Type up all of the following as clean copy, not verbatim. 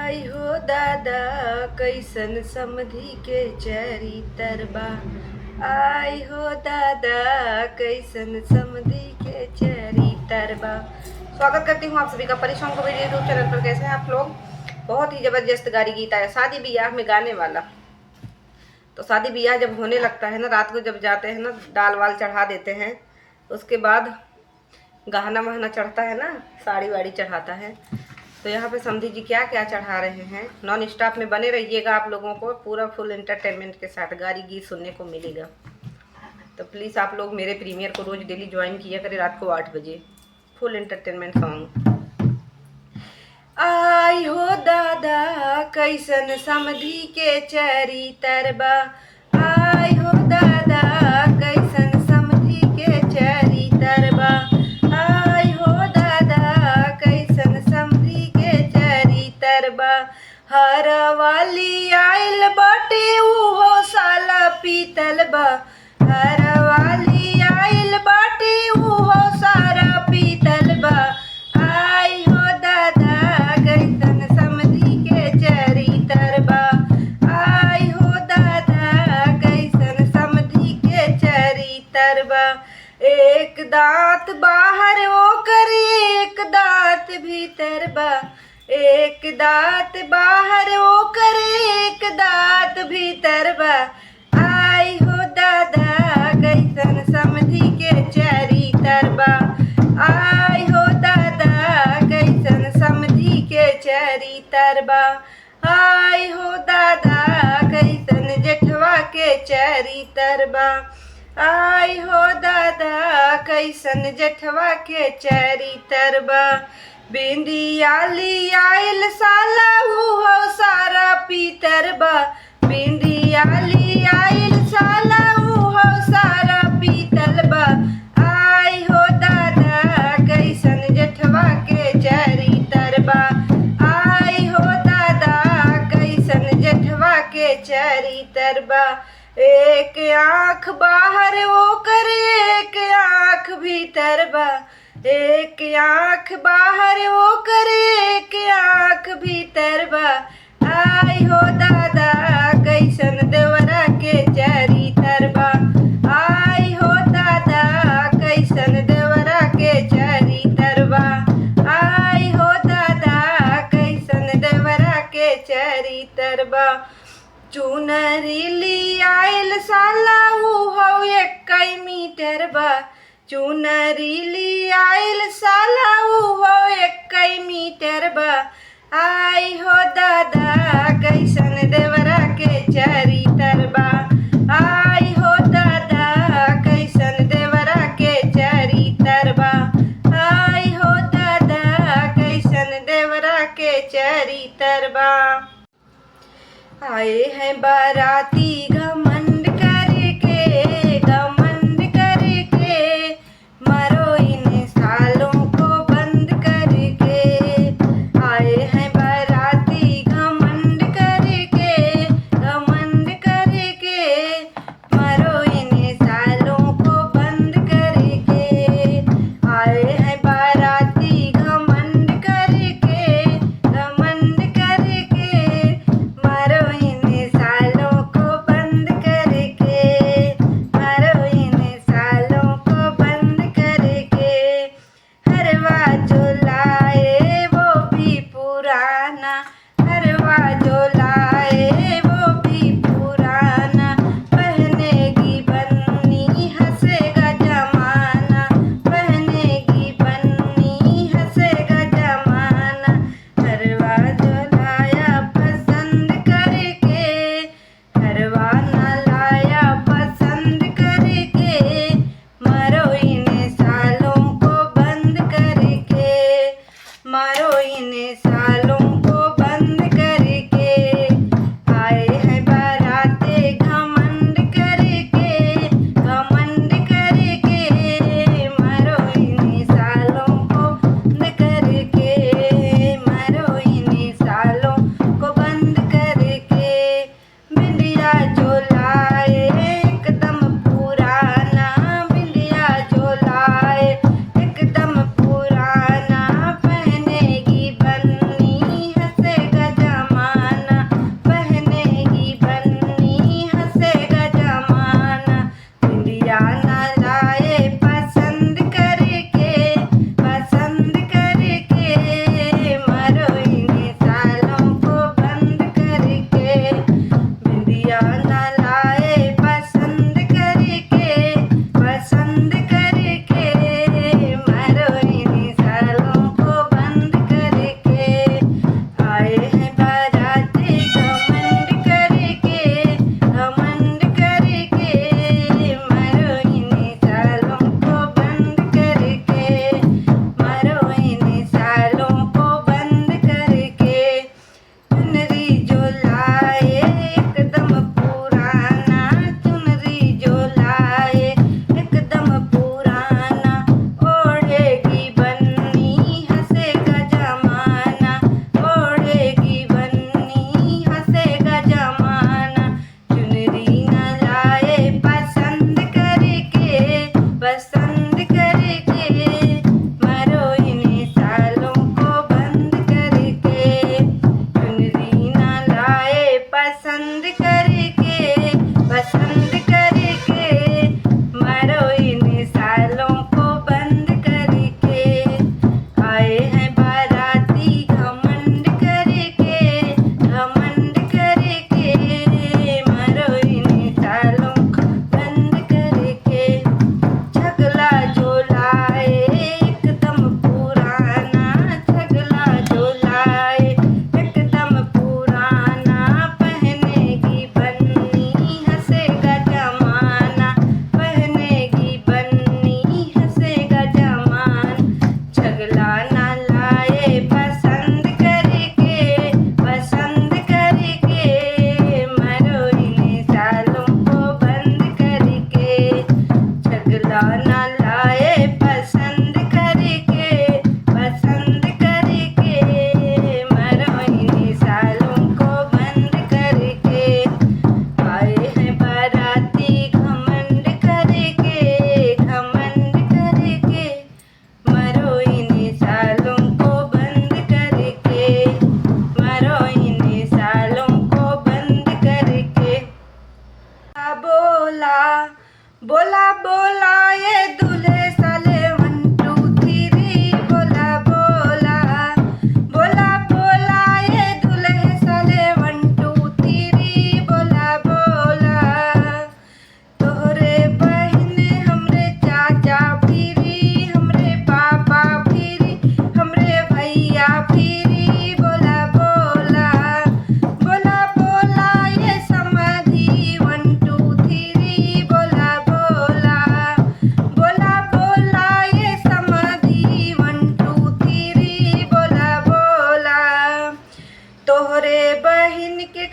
आई हो दादा कैसन समधी के चरी तरबा। आई हो दादा कैसन समधी के चरी तरबा। स्वागत करती हूँ आप सभी का परिश्रम को मेरे यूट्यूब चैनल पर। कैसे हैं आप लोग? बहुत ही जबरदस्त गाड़ी गीत आया शादी ब्याह में गाने वाला। तो शादी ब्याह जब होने लगता है ना, रात को जब जाते हैं ना, दाल वाल चढ़ा देते हैं, उसके बाद गहना वहना चढ़ता है ना, साड़ी वाड़ी चढ़ाता है। तो यहाँ पे समधी जी क्या क्या चढ़ा रहे हैं। नॉन स्टॉप में बने रहिएगा, आप लोगों को पूरा फुल एंटरटेनमेंट के साथ गाड़ी गीत सुनने को मिलेगा। तो प्लीज़ आप लोग मेरे प्रीमियर को रोज़ डेली ज्वाइन किया करें रात को 8 बजे। फुल एंटरटेनमेंट सॉन्ग। आई हो दादा कैसन समधी के चरी तरबा। आई हो दादा कैसन समधी के चरी तरबा। आई हो दादा कैसन समधी के चरी तरबा। हर वाली आइल बाटे उहो साला पीतल बा। हर वाली आइल बाटे उहो सारा पीतल बा। आई हो दादा कैसन समधी के चरी तरबा। आई हो दादा कैसन समधी के चरी तरबा। एक दांत बाहर ओकर एक दांत भीतर बा। एक दांत बाहर ओकर एक दांत भीतर बा। आई हो दादा कैसन समधी के चरी तरबा। आई हो दादा कैसन समधी के चरी तरबा। आई हो दादा कैसन जेठवा के चरी तरबा। आई हो दादा कैसन जेठवा के चरी तरबा। बिंदियाली आइल साला उहो सारा पीतर बा। बिंदियाली आइल साला उहो सारा पीतल बा। आई हो दादा कैसन जेठवा के चरी तरबा। आई हो दादा कैसन जेठवा के चरी तरबा। एक आँख बाहर ओकर एक आँख भीतर बा। एक आँख बाहर ओकर एक आँख भीतर बा। आई हो दादा कैसन देवरा के चरी तरबा। आई हो दादा कैसन देवरा के चरी तरबा। आई हो दादा कैसन देवरा के चरी तरबा। चुनरी ली आइल साला उहो 1 मीटर बा। चुनरी ली आइल साला उहो 1 मीटर बा। आई हो दादा कैसन देवरा के चरी तरबा। आई हो दादा कैसन देवरा के चरी तरबा। आई हो दादा कैसन देवरा के चरी तरबा। आए हैं बाराती घमंड करके, घमंड करके, मरो इन सालों को बंद करके। आए हैं बाराती घमंड करके, घमंड करके, मरो इन सालों को बंद करके। आए हैं बाराती घमंड करके, घमंड करके, मरो इन सालों को बंद करके। मरो इन सालों को बंद करके। हरवा जो लाए वो भी पुराना। हरवा जो लाए वो भी पुराना। पहनेगी बन्नी हंसेगा जमाना। पहनेगी बन्नी हंसेगा जमाना। हरवा जो लाया पसंद करके, हरवा न लाया पसंद करके, मरो इन सालों को बंद करके। मरो इन सालों को बंद करके।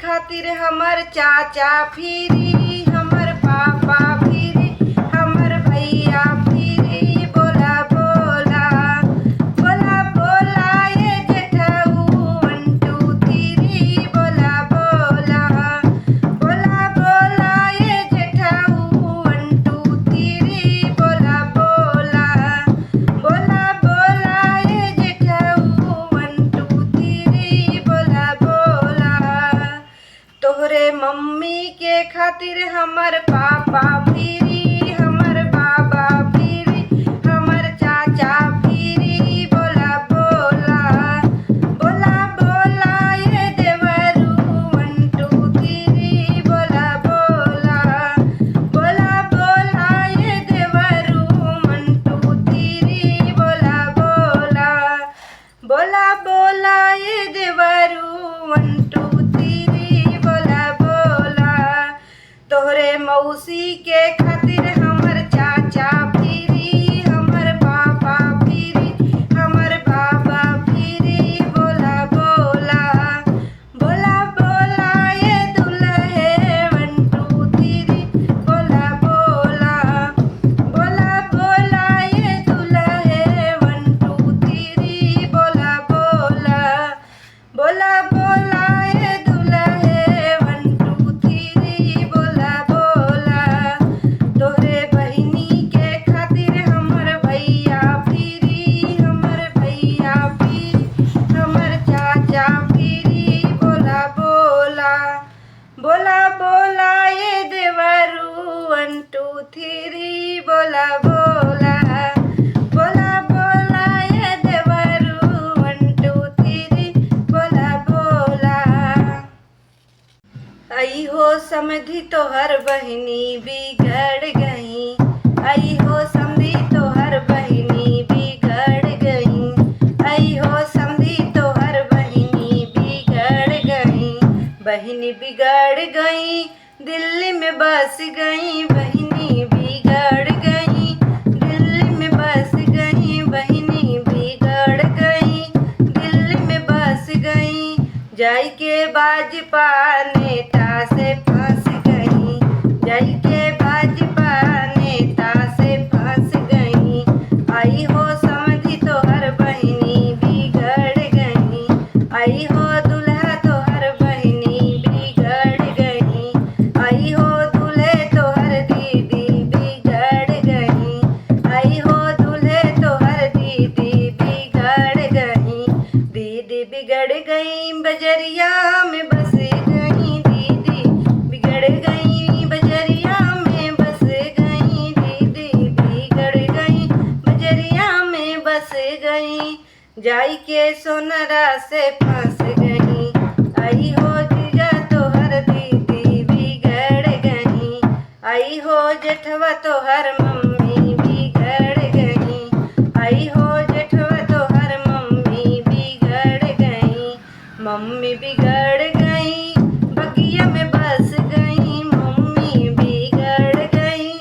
खातिर हमर चाचा फिरी, हमर पापा फिरी, हमर भैया फिरी। बोला बोला बोला बोला ये जेठऊ 1 2 3। बोला बोला बोला बोला ये जेठऊ 1 2 3। बोला बोला बोला बोला ये जेठऊ 1 2 3। बोला बोला तोहरे मम्मी के खातिर हमर पापा फिरी, हमर बाबा फिरी, हमर चाचा फिरी। बोला बोला बोला बोला ये देवरू 1 2 3। बोला बोला बोला बोला ये देवरू 1 2 3। बोला बोला बोला बोला ये देवरू 1 2 3। बोला बोला तोहरे मौसी के खातिर हमर चाचा फिरी, हमर पापा फिरी, हमर बाबा फिरी। बोला बोला बोला बोला ये दुल्हे 1 2 3। बोला बोला बोला बोला ये दुल्हे 1 2 3। बोला बोला बोला बोला ये दुल्हे 1 2 3। बोला बोला तोहरे बहिनी के खातिर हमर भैया फिरी, हमर भैया फिरी, हमर चाचा फिरी। बोला बोला बोला बोला ये देवरू 1 2 3। बोला बोला बोला बोला ये देवरू 1 2 3। बोला बोला आई हो समधी तोहर बहिनी बिगड़ गई, आई हो समधी तोहर बहिनी बिगड़ गई, आई हो समधी तोहर बहिनी बिगड़ गई। बहिनी बिगड़ गई दिल्ली में बस गई, बहिनी बिगड़ गई दिल्ली में बस गई, बहिनी बिगड़ गई दिल्ली में बस गई। जाई के भाजपा नेता से फंस गई, जाई के भाजपा नेता से फंस गई। आई हो समधी तोहर बहिनी बिगड़ गई, आई हो दुल्हा तोहर बहिनी बिगड़ गई, आई हो दूल्हे तोहर दीदी बिगड़ गई, आई हो दूल्हे तोहर दीदी बिगड़ गई। दीदी बिगड़ गई बजरिया में बस गई, दीदी बिगड़ गई बजरिया में बस गई, दीदी बिगड़ गई बजरिया में बस गई। जाई के सोनरा से फंस गई, आई हो जीजा तोहर दीदी बिगड़ गई, आई हो जेठवा तोहर मम्मी बिगड़ गई, आई हो जेठवा तोहर मम्मी बिगड़ गई। मम्मी बिगड़ गई बगिया में बस गई, मम्मी बिगड़ गई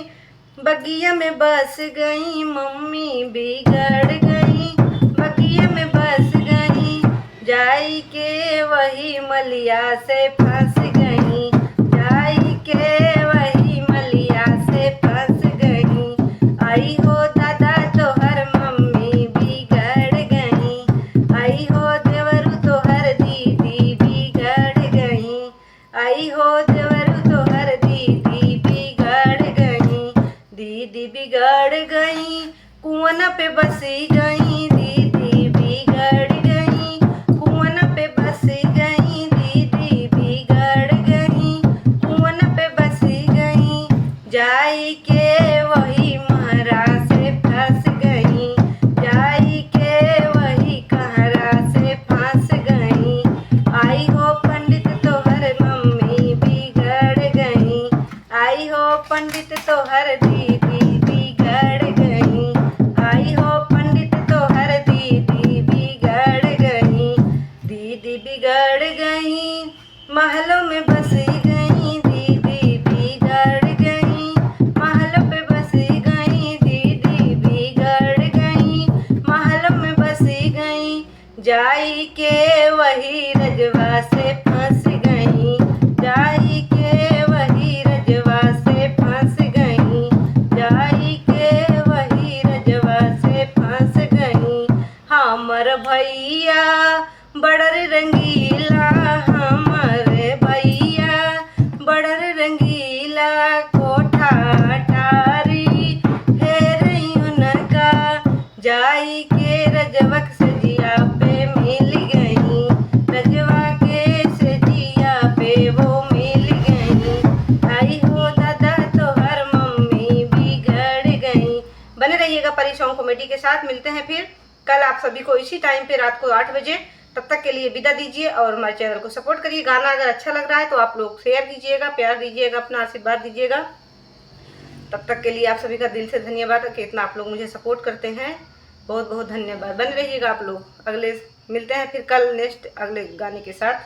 बगिया में बस गई, मम्मी बिगड़ गई बगिया में बस गई। जाई के वही मलिया से फंस गई, जाई के वही मलिया से फंस गई। आई हो दादा तोहर मम्मी बिगड़ गई, आई हो देवरू तोहर दीदी बिगड़ गई, आई हो देवरू तोहर दीदी बिगड़ गई। दीदी बिगड़ गई कुआं पे बसी गई, दीदी बिगड़ गई कुआं पे बसी गई, दीदी बिगड़ गई कुआं पे बसी गई। जाई के वही महरा से फंस गई, जाई के वही कहरा से फंस गई। आई हो पंडित तोहर मम्मी बिगड़ गई, आई हो पंडित तोहर दीदी बिगड़ गई, आई हो पंडित तोहर दीदी बिगड़ गई। दीदी बिगड़ गई महलों में बसी गई, दीदी बिगड़ गई महलों पे बसी गई, दीदी बिगड़ गई महलों में बसी गई। जाई के वही रजवा से फंस गई, साथ मिलते हैं फिर कल आप सभी को इसी टाइम पे रात को 8 बजे। तब तक के लिए विदा दीजिए और हमारे चैनल को सपोर्ट करिए। गाना अगर अच्छा लग रहा है तो आप लोग शेयर कीजिएगा, प्यार दीजिएगा, अपना आशीर्वाद दीजिएगा। तब तक के लिए आप सभी का दिल से धन्यवाद कि इतना आप लोग मुझे सपोर्ट करते हैं। बहुत बहुत धन्यवाद। बन रहिएगा आप लोग। अगले मिलते हैं फिर कल नेक्स्ट अगले गाने के साथ।